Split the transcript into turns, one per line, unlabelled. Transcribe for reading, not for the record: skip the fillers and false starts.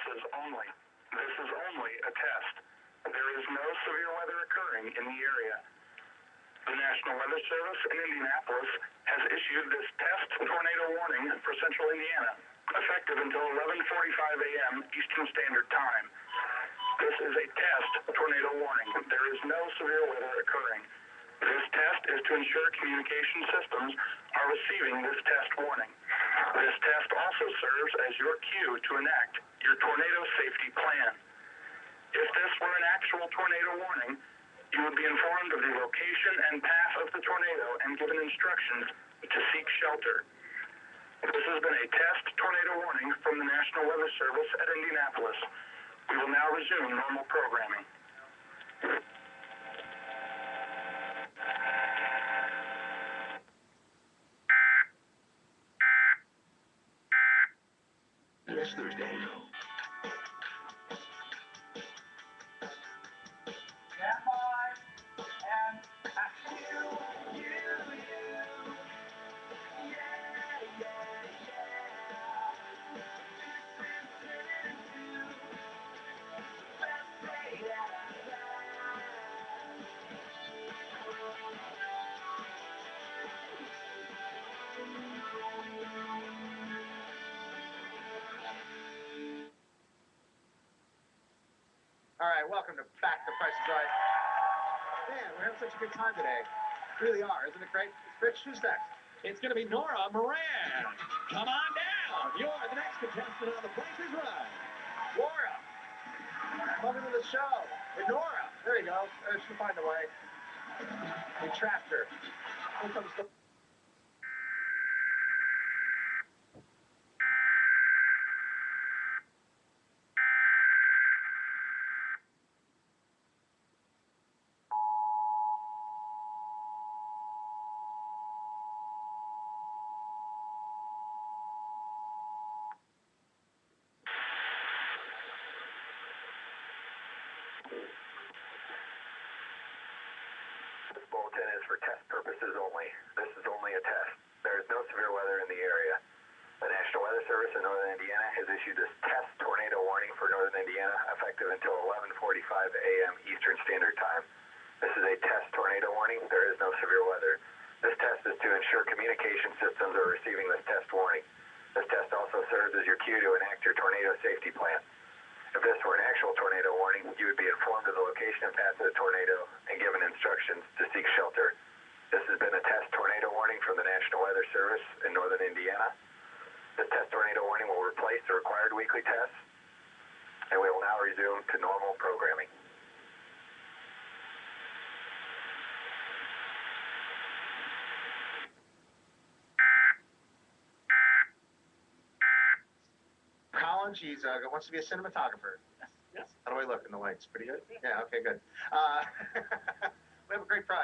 This is only a test. There is no severe weather occurring in the area. The National Weather Service in Indianapolis has issued this test tornado warning for central Indiana, effective until 11:45 a.m. Eastern Standard Time. This is a test tornado warning. There is no severe weather occurring. This test is to ensure communication systems are receiving this test warning. This test also serves as your cue to enact your tornado safety plan. If this were an actual tornado warning, you would be informed of the location and path of the tornado and given instructions to seek shelter. This has been a test tornado warning from the National Weather Service at Indianapolis. We will now resume normal programming.
This Thursday.
Stand by and action.
All right, welcome to Back to Price is Right. Man, we're having such a good time today. We really are, isn't it great? Rich, who's next?
It's going to be Nora Moran. Come on down. You're the next contestant on The Price is Right.
Laura! Welcome to the show. With Nora. There you go. She'll find a way. We trapped her. Here comes the...
This bulletin is for test purposes only. This is only a test. There is no severe weather in the area. The National Weather Service in northern Indiana has issued this test tornado warning for northern Indiana, effective until 11:45 a.m. Eastern Standard Time. This is a test tornado warning. There is no severe weather. This test is to ensure communication systems are receiving this test warning. This test also serves as your cue to enact your tornado safety plan. If this were an actual tornado warning, you would be informed of the location and path of the tornado and given instructions to seek shelter. This has been a test tornado warning from the National Weather Service in northern Indiana. This test tornado warning will replace the required weekly tests, and we will now resume to normal programming.
Colin, she's wants to be a cinematographer.
Yes.
How do I look in the lights? Pretty good? Yeah, okay, good. We have a great prize.